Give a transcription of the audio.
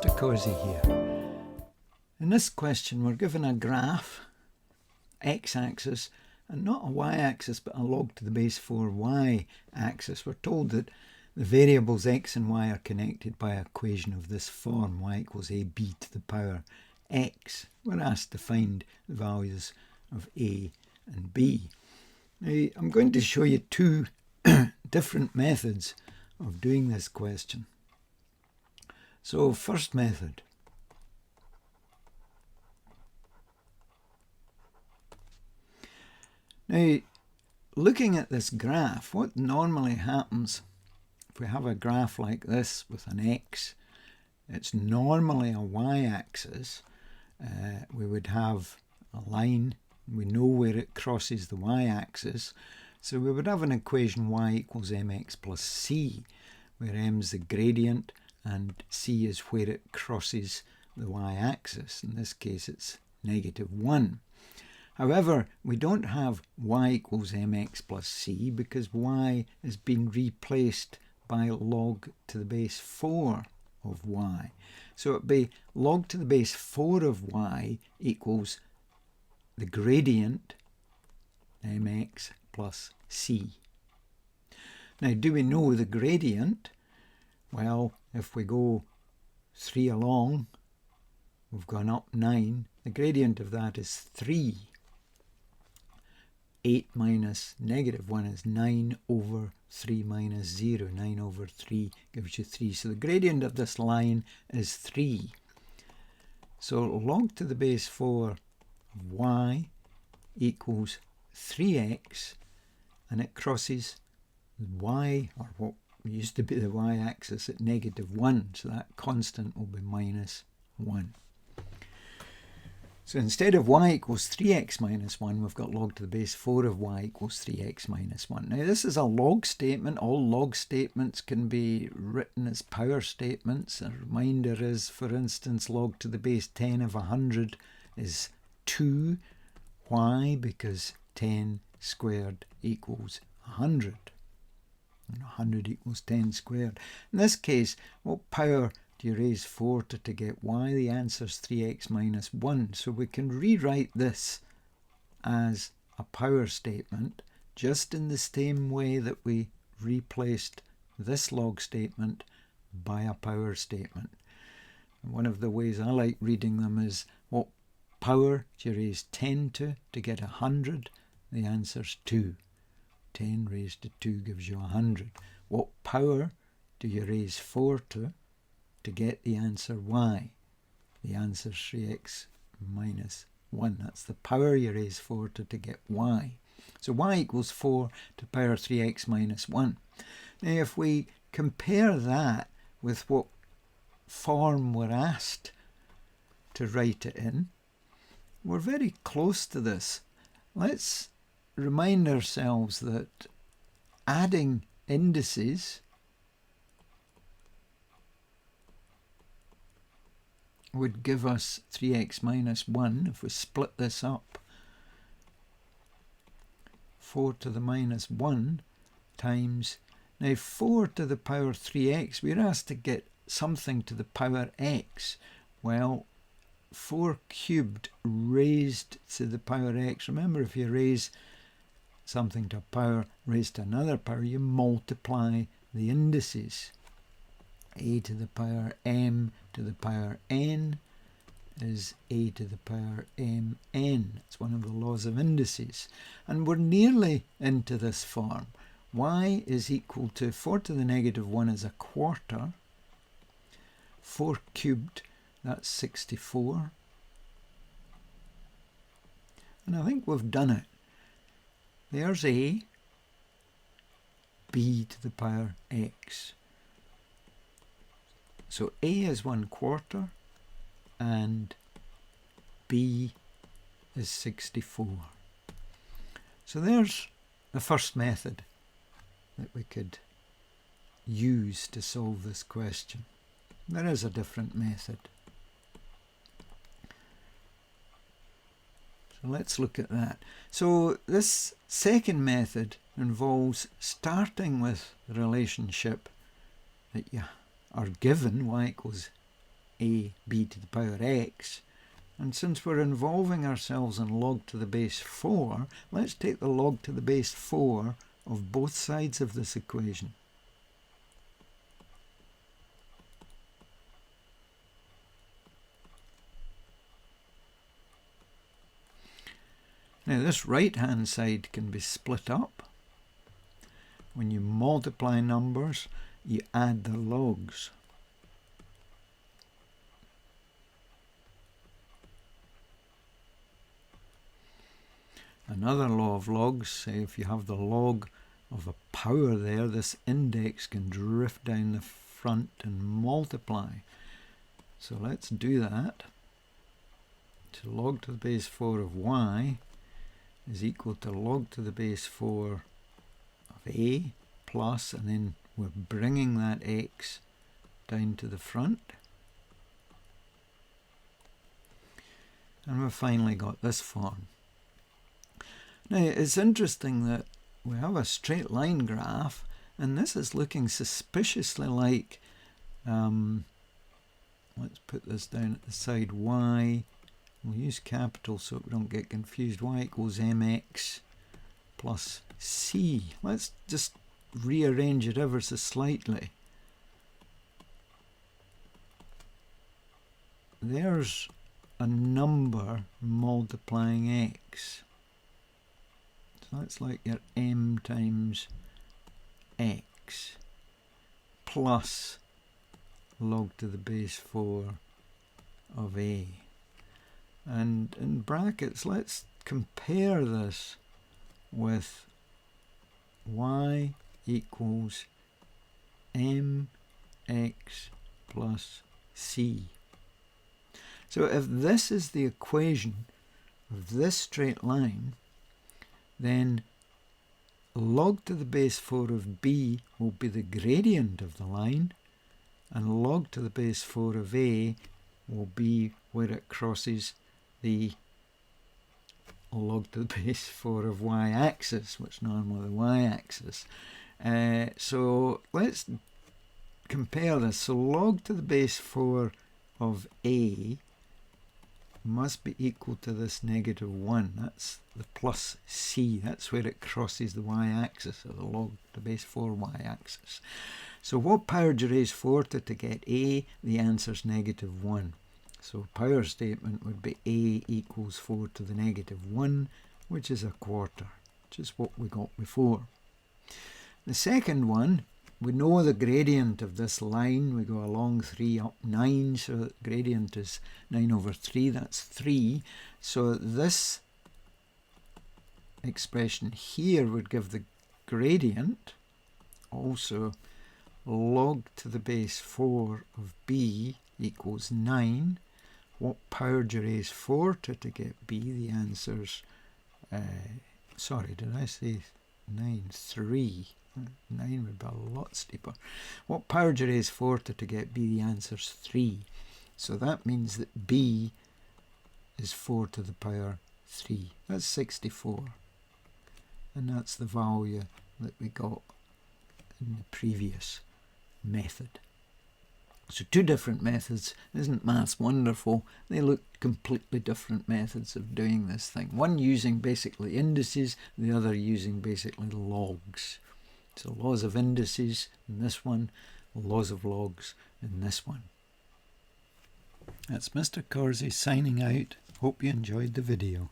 Mr. Causey here. In this question we're given a graph, x-axis, and not a y-axis but a log to the base 4 y-axis. We're told that the variables x and y are connected by an equation of this form, y equals ab to the power x. We're asked to find the values of a and b. Now, I'm going to show you two different methods of doing this question. So, first method. Now, looking at this graph, what normally happens if we have a graph like this with an x, it's normally a y-axis. We would have a line, we know where it crosses the y-axis, so we would have an equation y equals mx plus c, where m is the gradient and c is where it crosses the y-axis. In this case it's -1. However, we don't have y equals mx plus c because y has been replaced by log to the base 4 of y. So it would be log to the base 4 of y equals the gradient mx plus c. Now, do we know the gradient? Well, if we go 3 along, we've gone up 9. The gradient of that is 3. 8 minus -1 is 9 over 3 minus 0. 9 over 3 gives you 3. So the gradient of this line is 3. So log to the base 4 of y equals 3x, and it crosses y, or what used to be the y-axis, at -1. So that constant will be -1. So instead of y equals 3x minus 1, we've got log to the base 4 of y equals 3x minus 1. Now this is a log statement. All log statements can be written as power statements. A reminder is, for instance, log to the base 10 of 100 is 2. Why? Because 10 squared equals 100. And 100 equals 10 squared. In this case, what power do you raise 4 to get y? The answer is 3x minus 1. So we can rewrite this as a power statement just in the same way that we replaced this log statement by a power statement. And one of the ways I like reading them is, what power do you raise 10 to get 100? The answer is 2. 10 raised to 2 gives you 100. What power do you raise 4 to get the answer y? The answer is 3x minus 1. That's the power you raise 4 to get y. So y equals 4 to the power 3x minus 1. Now if we compare that with what form we're asked to write it in, we're very close to this. Let's remind ourselves that adding indices would give us 3x minus 1 if we split this up. 4 to the minus 1 times, now 4 to the power 3x, we're asked to get something to the power x. Well, 4 cubed raised to the power x. Remember, if you raise something to a power raised to another power, you multiply the indices. A to the power m to the power n is a to the power mn. It's one of the laws of indices. And we're nearly into this form. Y is equal to 4 to the -1 is a quarter. 4 cubed, that's 64. And I think we've done it. There's a, b to the power x. So a is 1/4 and b is 64. So there's the first method that we could use to solve this question. There is a different method. So let's look at that. So this second method involves starting with the relationship that you are given, y equals ab to the power x. And since we're involving ourselves in log to the base 4, let's take the log to the base 4 of both sides of this equation. Now this right-hand side can be split up. When you multiply numbers, you add the logs. Another law of logs, say if you have the log of a power there, this index can drift down the front and multiply. So let's do that. So log to the base 4 of y is equal to log to the base 4 of a plus, and then we're bringing that x down to the front. And we've finally got this form. Now it's interesting that we have a straight line graph, and this is looking suspiciously like, let's put this down at the side, y, we'll use capital so we don't get confused, y equals mx plus c. Let's just rearrange it ever so slightly. There's a number multiplying x. So that's like your m times x plus log to the base 4 of a. And in brackets, let's compare this with y equals mx plus c. So if this is the equation of this straight line, then log to the base 4 of b will be the gradient of the line, and log to the base 4 of a will be where it crosses the log to the base 4 of y-axis, which is normally the y-axis. So let's compare this. So log to the base 4 of a must be equal to this -1. That's the plus c. That's where it crosses the y-axis, or the log to base 4 y-axis. So what power do you raise 4 to get a? The answer is -1. So power statement would be a equals 4 to the -1, which is 1/4, which is what we got before. The second one, we know the gradient of this line. We go along 3 up 9, so the gradient is 9 over 3, that's 3. So this expression here would give the gradient, also log to the base 4 of b equals 9. What power do you raise 4 to get b? The answer's, sorry, did I say 9? 3. 9 would be a lot steeper. What power do you raise 4 to get b? The answer's 3. So that means that b is 4 to the power 3. That's 64. And that's the value that we got in the previous method. So two different methods. Isn't maths wonderful? They look completely different methods of doing this thing. One using basically indices, the other using basically logs. So laws of indices in this one, laws of logs in this one. That's Mr. Corsi signing out. Hope you enjoyed the video.